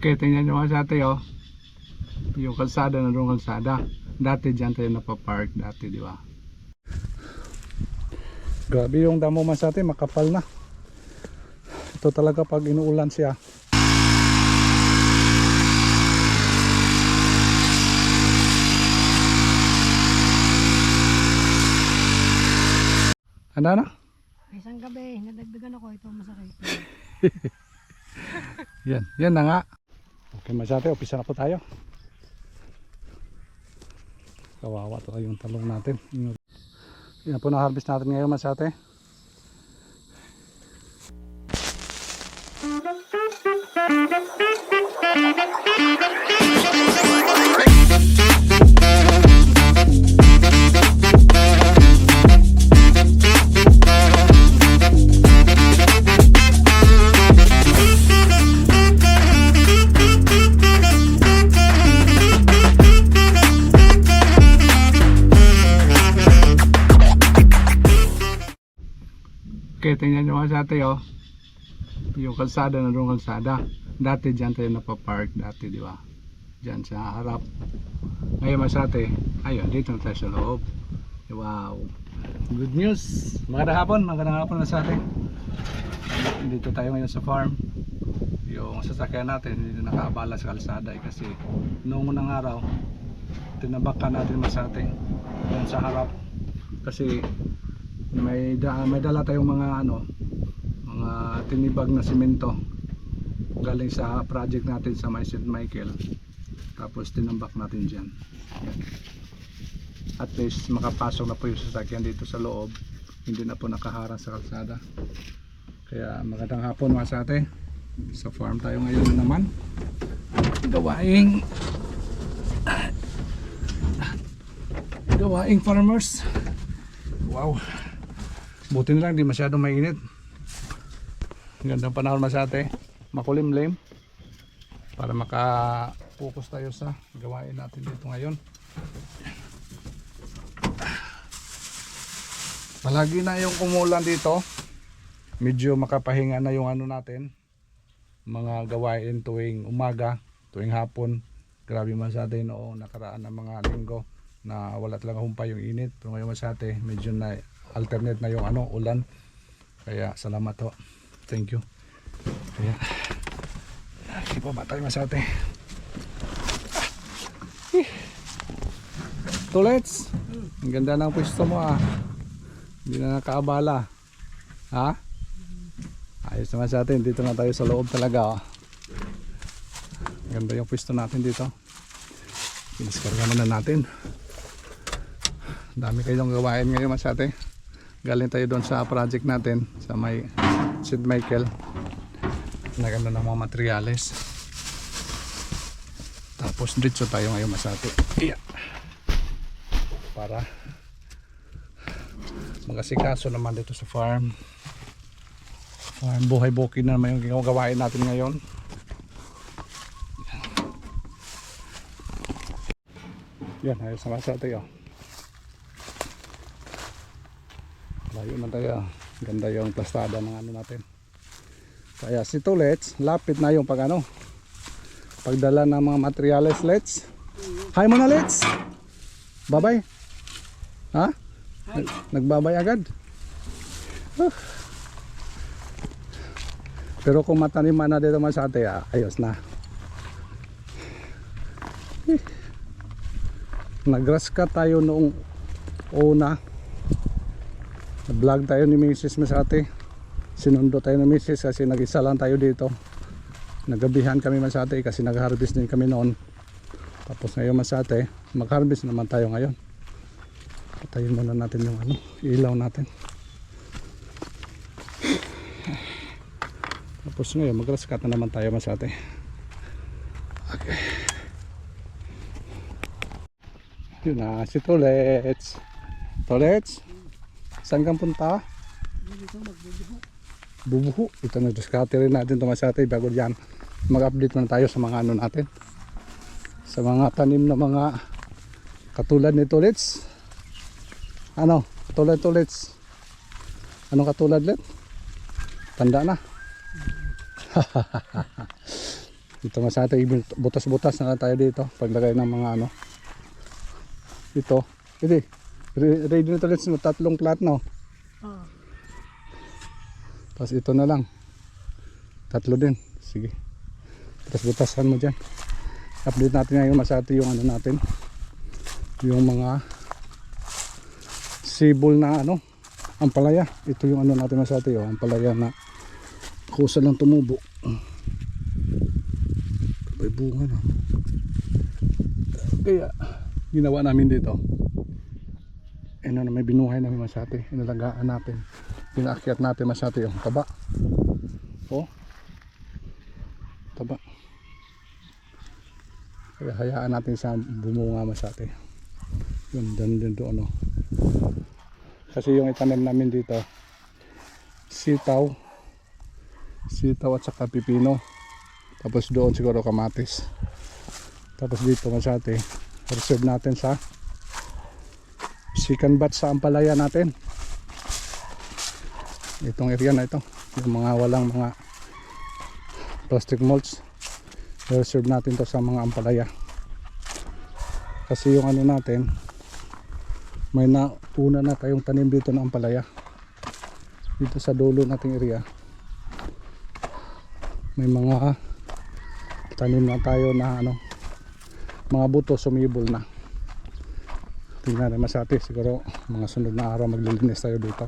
Okay, tingnan nyo mga sate, oh. Yung kalsada na doon kalsada. Dati dyan tayo napapark dati, di ba? Grabe yung damo mga sate, makapal na. Ito talaga pag inuulan siya. Ano na? Isang gabi, nadagdagan ako, ito masakit. Yan na nga. Okay masate, umpisa na po tayo. Kawawa to yung talong natin. Yan po na-harvest natin ngayon masate. Okay, tingnan nyo mga sate, oh. Yung kalsada na doon kalsada. Dati dyan tayo napapark dati, di ba? Dyan sa harap. Ngayon mga sate, ayun, dito na tayo sa loob. Wow, good news. Magandang hapon mga sate. Dito tayo ngayon sa farm. Yung sasakyan natin hindi nakaabala sa kalsada kasi noong unang araw tinabakan natin mga sate dyan sa harap kasi may dala tayong mga mga tinibag na simento galing sa project natin sa St. Michael, tapos tinambak natin dyan. Yan. At least makapasok na po yung sasakyan dito sa loob, hindi na po nakaharang sa kalsada. Kaya magandang hapon mga sate, sa farm tayo ngayon naman, gawaing farmers. Wow, buti na lang di masyadong mainit. Gandang panahon masate, makulimlim para maka-focus tayo sa gawain natin dito ngayon. Palagi na yung umulan dito, medyo makapahinga na yung natin, mga gawain tuwing umaga, tuwing hapon. Grabe masate noong nakaraan ng mga linggo na wala talaga humpay yung init, pero ngayon masate medyo na alternate na yung ulan. Kaya salamat ho, thank you. Kaya hindi pa ba tayo masate. Tulets, ang ganda ng pwesto mo hindi na nakaabala ha. Ayos naman sa atin, dito na tayo sa loob talaga ganda yung pwesto natin dito. Iniskarga muna natin. Dami kayong gawain ngayon masate. Galing tayo doon sa project natin sa may St. Michael. Naganda ng mga materyales. Tapos dito tayo ngayon masate. Yeah. Para mag-asikaso naman dito sa farm. Buhay bukid na naman yung gawain natin ngayon. Yan, ayos naman sa tayo. Layo man tayo. Ganda yung plastada ng natin. Kaya si Tulets, lapit na yung pagdala ng mga materyales. Let's. Hi muna Let's. Bye bye. Ha? Nagbabay agad. Pero kung mataniman na dito sa atin, ayos na. Nag-grass cut tayo noong una. Nag-vlog tayo ni Mrs. Masate. Sinundo tayo ni Mrs. kasi nag-isa lang tayo dito. Nagabihan kami Masate kasi nag-harvest din kami noon. Tapos ngayon Masate, mag-harvest naman tayo ngayon. Patayin muna natin yung ilaw natin. Tapos ngayon mag-grass cut na naman tayo Masate. Okay. Yun na si Tulets. Tulets, saan kang punta? Bubuho. Ito na diskarte rin natin ito Masate. Bago yan mag-update na tayo sa mga natin, sa mga tanim na mga katulad ni Tulets. Tulets. Anong katulad let? Tanda na. Dito nga sa atin, butas-butas na lang tayo dito. Paglagay ng mga ano. Ito. Hindi. Ready na tayo sa tatlong plat, no? Oo. Tapos ito na lang. Tatlo din. Sige. Butas-butasan mo dyan. Update natin ngayon masati yung ano natin. Yung mga sibol na ano. Ampalaya. Ito yung ano natin masati. Oh. Ampalaya na kusa lang tumubo. May bunga na. Kaya ginawa namin dito. Ano na may binuhay namin masati. Inalagaan natin. Pinaakyat natin masati yung taba. Oh. Taba. Kaya hayaan natin sa bumunga masati. Yun doon oh. Kasi yung itanim namin dito sitaw at saka pipino. Tapos doon siguro kamatis. Tapos dito masati reserve natin sa second batch sa ampalaya natin. Itong area na ito, yung mga walang mga plastic mulch, reserve natin to sa mga ampalaya. Kasi yung ano natin, may nauna na tayong tanim dito ng ampalaya. Dito sa dulo nating area may mga tanim na tayo na ano, mga buto sumibol na. Tingnan naman sa atin, siguro mga sunod na araw maglilinis tayo dito.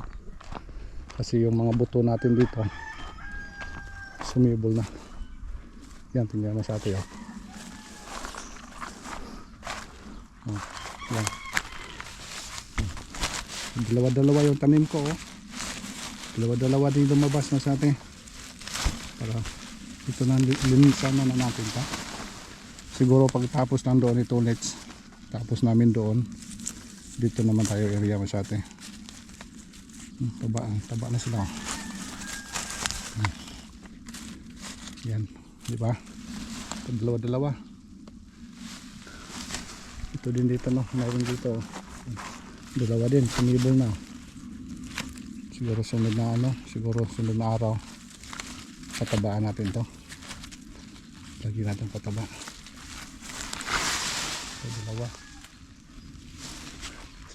Kasi yung mga buto natin dito sumibol na. Yan, tingnan naman sa atin oh. Oh, yan. Dalawa-dalawa yung tanim ko oh. Dalawa-dalawa din lumabas na sa atin. Para ito na linisan na natin ta. Siguro pagtapos nandoon ito ulit, tapos namin doon, dito naman tayo area masyate. Taba na sila. Yan, di ba? Dalawa-dalawa. Ito din dito no, mayroon dito. Dalawa din, sumibol na. Siguro sunod na ano, siguro sunod na araw patabaan natin to. Lagi natin pataba. Ito, dalawa.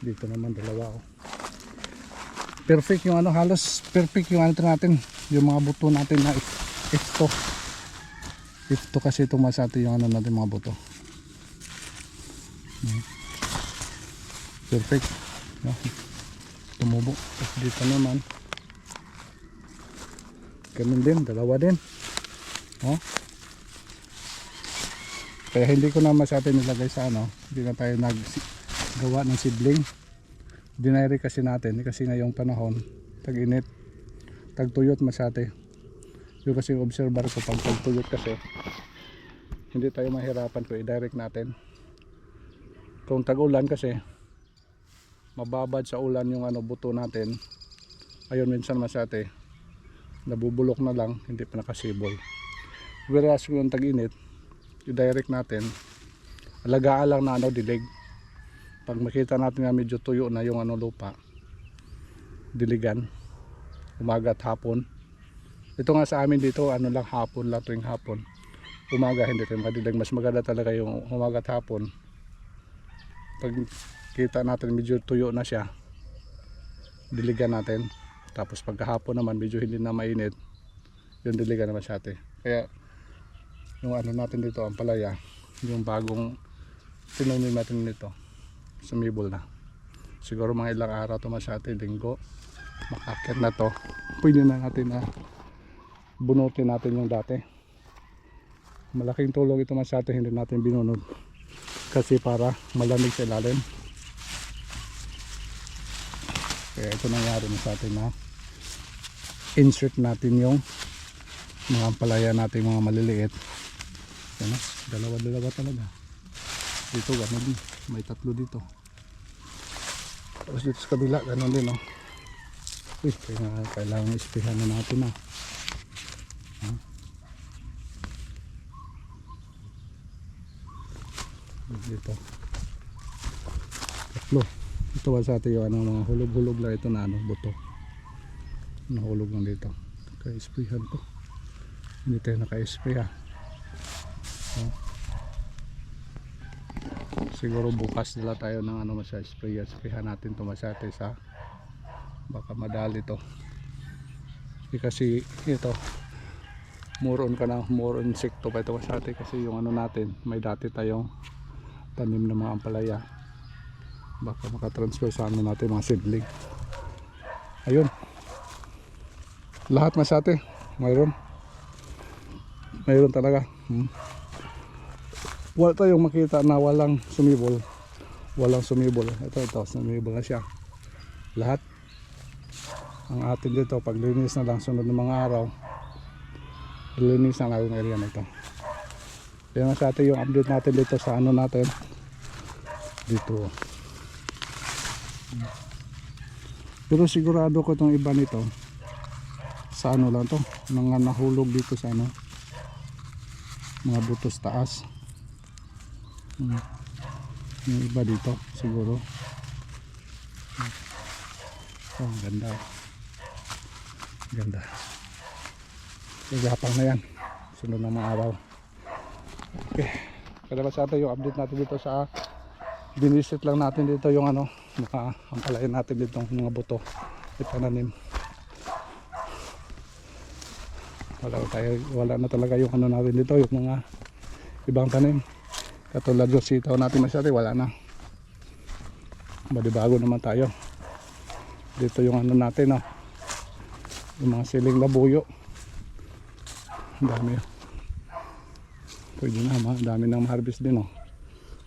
Dito naman dalawa oh. Perfect yung ano, halos perfect yung ano natin, yung mga buto natin na ito kasi ito masati yung ano natin mga buto. Perfect no? Tumubo. Tapos dito naman ganun din, dalawa din oh. Kaya hindi ko na masati nilagay sa ano, hindi na tayo naggawa ng seedling. Dinayri kasi natin kasi ngayong panahon tag-init, tag-tuyot masati. Yung kasi observer ko pag tag-tuyot kasi hindi tayo mahirapan kung i-direct natin. Kung tag-ulan kasi mababad sa ulan yung ano buto natin, ayun minsan masati nabubulok na lang, hindi pa nakasibol. Whereas kung tag-init i-direct natin, alagaan lang na ano, dilig. Pag makita natin na medyo tuyo na yung ano lupa, diligan umaga at hapon. Ito nga sa amin dito ano lang, hapon lang, tuwing hapon. Umaga hindi tayo madilig, mas maganda talaga yung umaga at hapon. Pag kita natin medyo tuyo na siya, diligan natin. Tapos pagkahapon naman medyo hindi na mainit, yung diligan naman siya ate. Kaya yung ano natin dito ang palaya, yung bagong tinanim natin nito sumibol na. Siguro mga ilang araw ito masyate, linggo makakit na to. Pwede na natin na bunutin natin yung dati. Malaking tulong ito masyate, hindi natin binunod kasi para malamig sa ilalim. Kaya ito nangyari na sa atin na insert natin yung mga palaya natin, mga maliliit. Yan, dalawa-dalawa talaga. Dito gano'n din, may tatlo dito. Tapos dito sa kabila gano'n din oh. Uy, kailangan ispihan na natin dito tatlo. Ito ba sa atin yung ano, mga hulog-hulog lang ito na ano, buto nahulog lang dito. Naka-sprayhan to, hindi tayo naka-spray Siguro bukas nila tayo ng ano sa sprayan natin to Masate sa baka madali to. Kasi ito more on insekto pa ito Masate kasi yung ano natin may dati tayong tanim ng mga ampalaya. Baka makatransfer sa ano natin mga seedling. Ayun. Lahat Masate mayroon talaga. Wala tayong makita na walang sumibol. Ito sumibol na siya lahat. Ang atin dito paglinis na lang sunod ng mga araw linis na lang yung area na ito. Yan sa atin yung update natin dito sa ano natin dito. Pero sigurado ko itong iba nito sa ano lang to mga nahulog dito sa ano mga butos taas. Yung iba dito siguro. Oh, ganda gapang na yan sunod ng mga araw. Okay, kada sa atin yung update natin dito sa binisit lang natin dito yung ano ampalayan natin dito mga buto itananim. Wala na talaga yung ano natin dito yung mga ibang tanim katulad yung sitaw natin Masate wala na. Bago naman tayo dito yung ano natin yung mga siling labuyo ang dami pwede na dami nang harvest din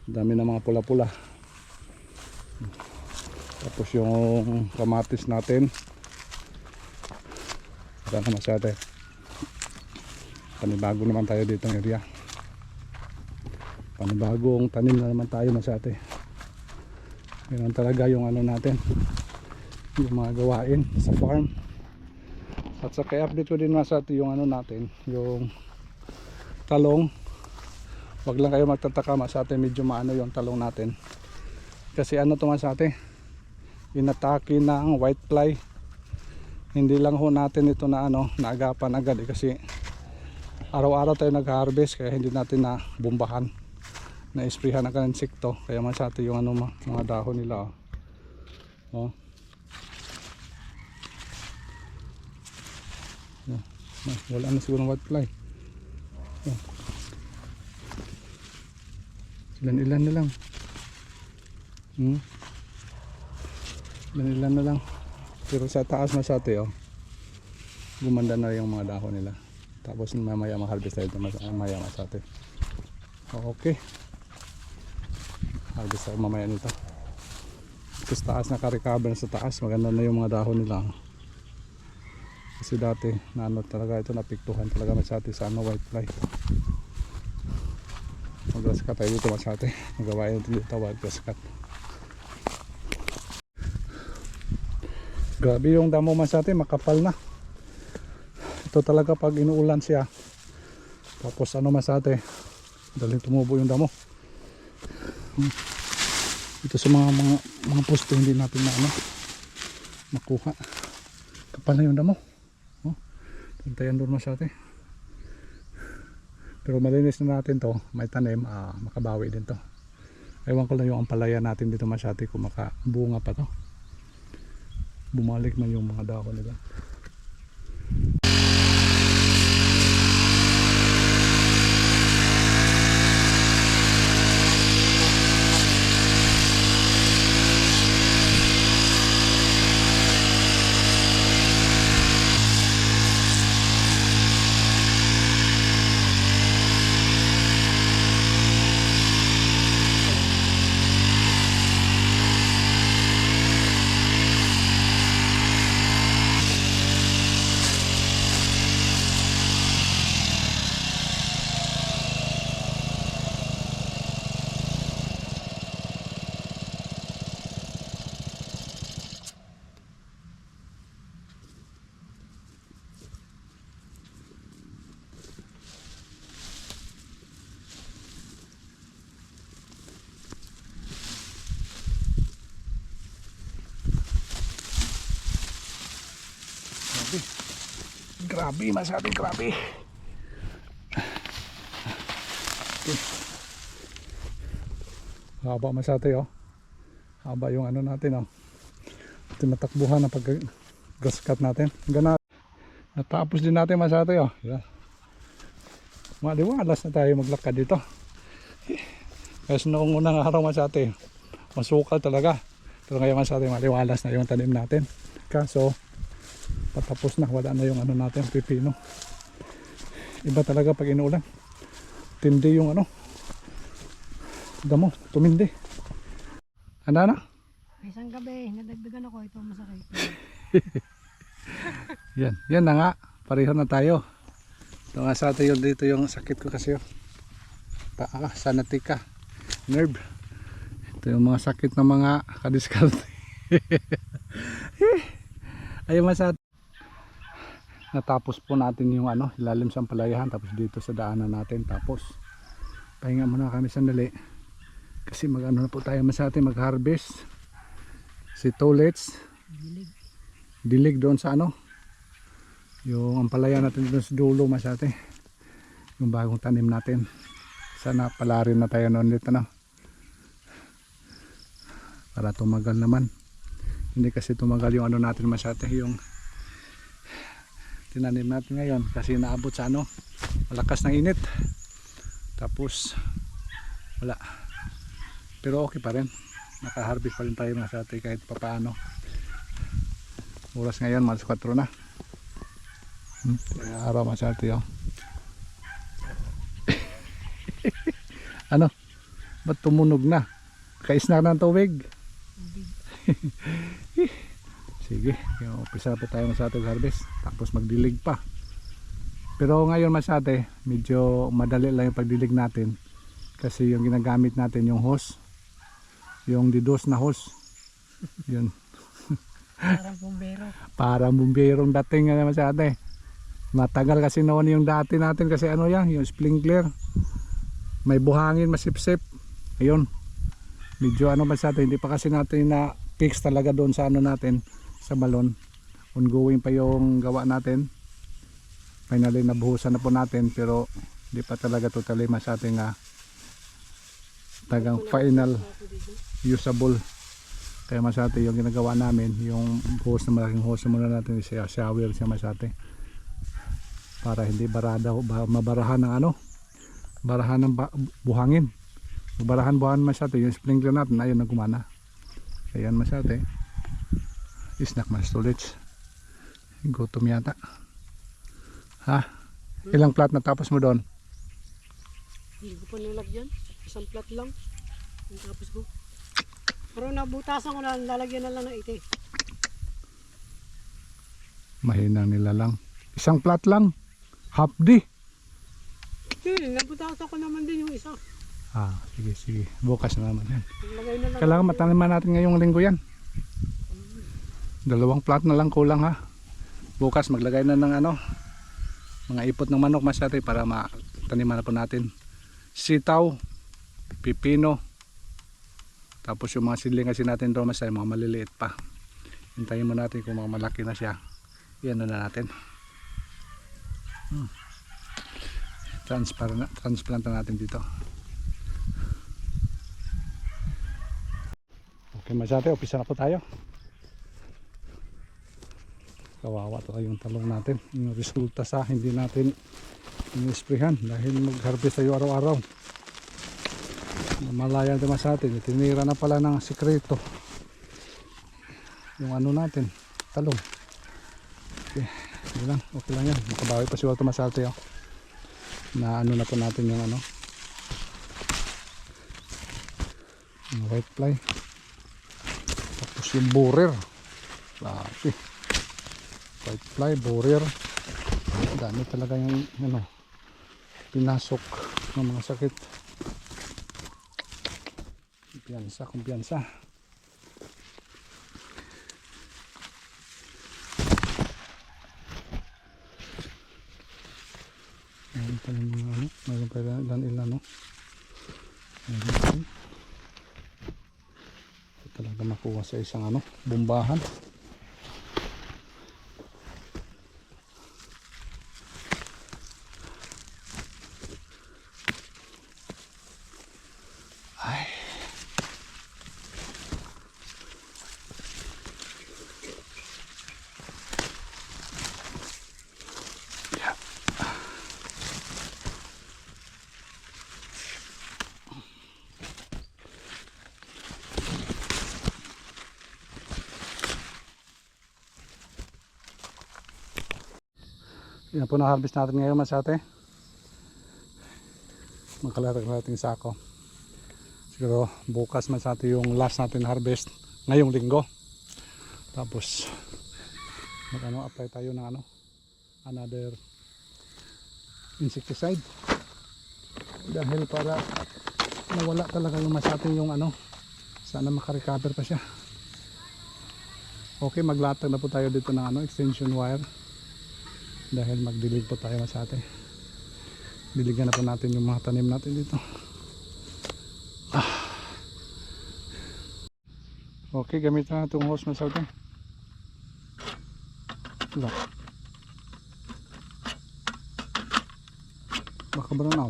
dami na mga pula-pula. Tapos yung kamatis natin wala na Masate. Panibago naman tayo dito ng area. Panibagong tanim na naman tayo Masate. Ganun talaga yung ano natin yung mga gawain sa farm. At sa kaya update ko din Masate yung ano natin yung talong. Wag lang kayo magtataka Masate medyo maano yung talong natin kasi ano to Masate inatake ng white fly. Hindi lang ho natin ito na ano naagapan agad kasi araw-araw tayo nag-harvest kaya hindi natin na bumbahan na isprihan agad ng insekto kaya Masate yung ano mga dahon nila wala na siguro ng white fly. Ilan na lang ilan na lang pero sa taas Masate gumanda na yung mga dahon nila tapos mamaya ma-harvest tayo mamaya Masate. Okay, harvest tayo mamaya nito. Tapos taas naka-recover sa taas maganda na yung mga dahon nila kasi dati na ano talaga ito napiktuhan talaga Masate sa ano white fly. Mag-grass cut tayo dito Masate magawain natin dito white grass cut. Grabe yung damo Masate makapal na ito talaga pag inuulan siya tapos ano Masate daling tumubo yung damo ito sa mga posto hindi natin na ano makuha kapal na yung damo tantayan doon Masate pero malinis na natin to may tanim makabawi din to. Ewan ko lang yung ampalaya natin dito Masate kung makabunga pa to bumalik man yung mga dahon nila. Grabe Masate grabe Haba masate oh. Haba yung ano natin oh. Tinatakbuhan na pag grass cut natin. Gana. Natapos din natin masate oh. Yeah. Maliwalas na tayo maglakad dito. Kasi noong unang araw masate, masukal talaga. Pero ngayon masate maliwalas na yung tanim natin. Kaso patapos na, wala na yung ano natin, pipino. Iba talaga pag inuulan. Tindi yung ano. Damo, tumindi. Handa na? Isang gabi, nadagdagan ako. Ito masakit. Yan na nga. Pareho na tayo. Ito nga sa atin dito yung sakit ko kasi. Paa, sanatika, nerve. Ito yung mga sakit ng mga kadiskarte. Ayun masat. Natapos po natin yung ano, ilalim sa palayahan. Tapos dito sa daanan natin. Tapos pahinga muna kami sandali. Kasi mag ano na po tayo masate, mag harvest. Si Tolets. Dilig doon sa ano. Yung ampalaya natin doon sa dulo masate. Yung bagong tanim natin. Sana pala rin na tayo noon dito na. Para tumagal naman. Hindi kasi tumagal yung ano natin masate. Yung tinanim natin ngayon. Kasi naabot sa ano. Malakas ng init. Tapos wala. Pero okay pa rin. Naka-harvest pa rin tayo masate kahit papaano. Oras ngayon malas 4 na. Araw masate oh. Ano? Ba't tumunog na? Kaisnak ng tubig? Sige, umpisa pa tayo masate harvest. Tapos magdilig pa. Pero ngayon masate, medyo madali lang yung pagdilig natin. Kasi yung ginagamit natin yung hose. Yung didos na hose. Yun. Parang bumbero. Parang bumberong dating nga masate. Matagal kasi noon yung dati natin kasi ano yan, yung sprinkler. May buhangin, masipsip. Ayun. Medyo ano masate, hindi pa kasi natin na fix talaga doon sa ano natin, sa balon. Ongoing pa yung gawa natin. Finally nabuhusan na po natin pero hindi pa talaga totally masate nga tagang final usable. Kaya masate yung ginagawa namin, yung hose na malaking hose muna natin, siya shower siya masate. Para hindi barada, mabarahan ng ano, barahan ng buhangin. Barahan masate yung sprinkler natin, ayun na gumana. Ayan masate. Snack mas storage. Gutom yata. Ha? Ilang plat na tapos mo doon? Hindi ko pa nalagyan. Isang plat lang. Yung tapos ko. Pero nabutasan ko na, lalagyan na lang ng ite. Mahina nila lang. Isang plat lang. Half day. Nabutasan ko naman din yung isa. Sige. Bukas na naman yan. Lagay na lang. Kailangan mataniman natin ngayong linggo yan. 2 plat na lang kulang ha. Bukas maglagay na ng ano, mga ipot ng manok masate para mataniman na po natin. Sitaw, pipino. Tapos yung mga sidling kasi natin doon masate, mga maliliit pa. Hintayin mo natin kung mga malaki na siya. Yan na natin. Transplant na natin dito. Okay masate, umpisa na po tayo. Kawawa to yung talong natin. Yung resulta sa hindi natin in-sprayhan dahil mag-harvest tayo araw-araw. Malaya naman sa atin. Tinira na pala ng sikreto yung ano natin, talong. Okay, okay lang yan. Makabawi pa si Walter Masarte oh. Na ano na po natin yung ano, yung white fly. Tapos yung borer. Grabe. White fly, borer. Dami talaga yung ano, pinasok ng mga sakit. Kumpiyansa. Meron pa yung mga ano, meron pa ilan no. Ito talaga makuha sa isang ano, bombahan. Yan po na harvest natin ngayon masate. Magkalating sako. Siguro bukas masate yung last natin harvest ngayong linggo. Tapos apply tayo ng another insecticide. Dahil para nawala talaga yung masate yung sana makarecover pa siya. Okay, maglatag na po tayo dito ng extension wire. Dahil magdilig po tayo masate. Diligan na po natin yung mga tanim natin dito. Okay, gamit na itong hose masate. Wala. Baka baranaw.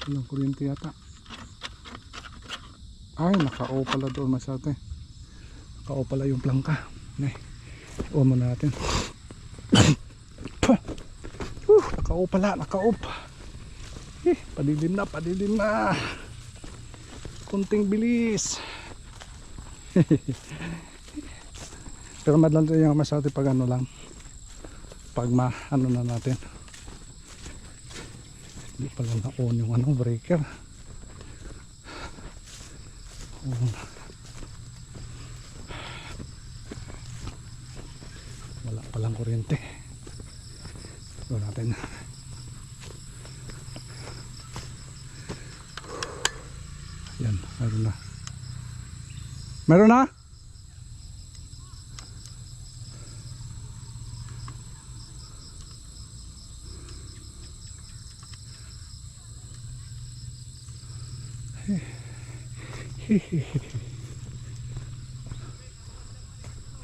Walang kuryente yata. Ay, naka-o pala doon masate. Naka-o pala yung plangka. On muna natin. Naka-o pala, naka-o. Padilim na. Kunting bilis. Pero madlan tayo yung masate pag lang. Pag na natin. Hindi pala na-on yung breaker. Wala palang kuryente. Ito natin. Yan, meron na. Meron na?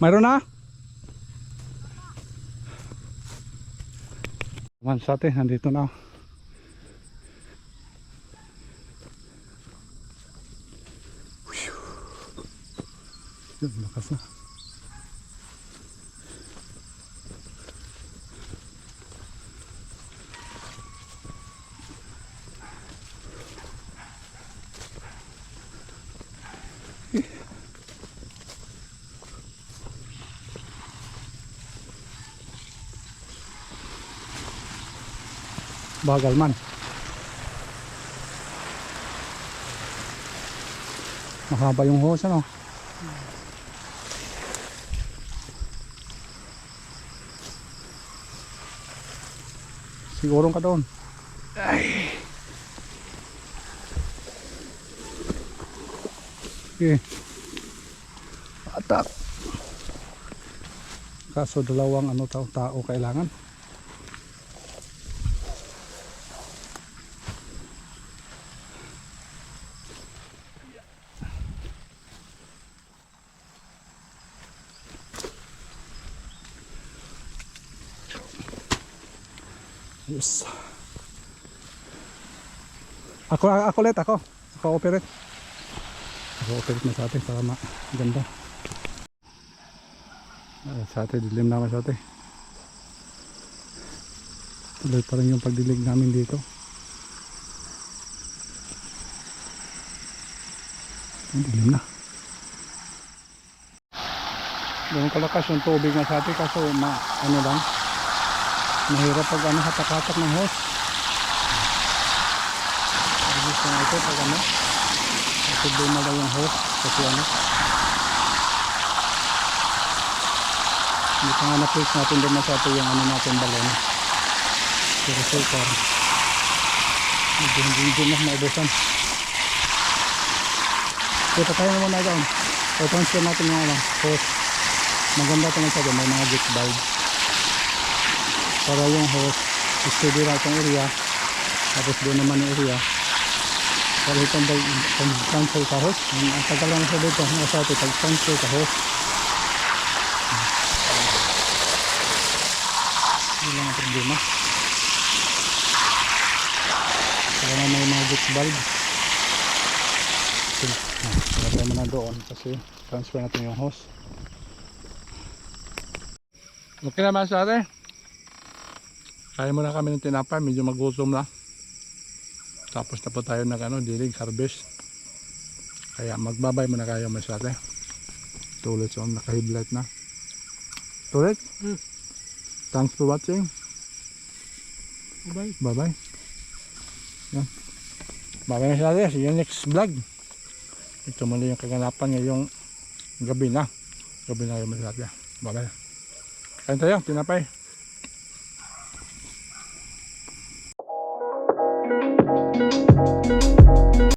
Mayroon na? Mansate, nandito na. Yun, lakas na. Bagal man. Mahaba yung hose Sigurong ka doon. Ay. Okay. Atak. Kaso dalawang tao kailangan. Yes. Ako operate na sa atin para maganda. Sa atin dilim naman sa atin. Tuloy pa rin yung pagdilig namin dito. Dilim na. Ganun kalakas yung tubig na sa atin kaso lang mahirap pag hatak-hatak ng hose. Gusto nga ito pag problema lang yung hose kasi hindi pa nga na-place natin doon na sa ito yung natin balon. Pero so far medyo na maubusan. Kita tayo naman na doon. So transfer natin yung hose. Maganda ito nga sa doon, may mga jet valve para yung hose steady na itong area, tapos doon naman yung area para itong pag-transfer ka hose. Ang tagal lang sa dito nasa ito pag-transfer ka hose. Hindi lang ang problema. Saka na may mga jet valve. Lagay mo na doon kasi transfer natin yung hose. Okay naman sa atin. Kaya muna kami ng tinapay, medyo magutom na. Tapos na po tayo dilig, harvest. Kaya magbabay muna kayo masyate. Tulit so nakahiblet na. Tulit? Thanks for watching. Bye. Bye bye. Yan. Bye bye. See you next vlog. Ito muli yung kaganapan ngayong gabi na. Gabi na kayo masyate. Bye bye. Kain tayo, tinapay.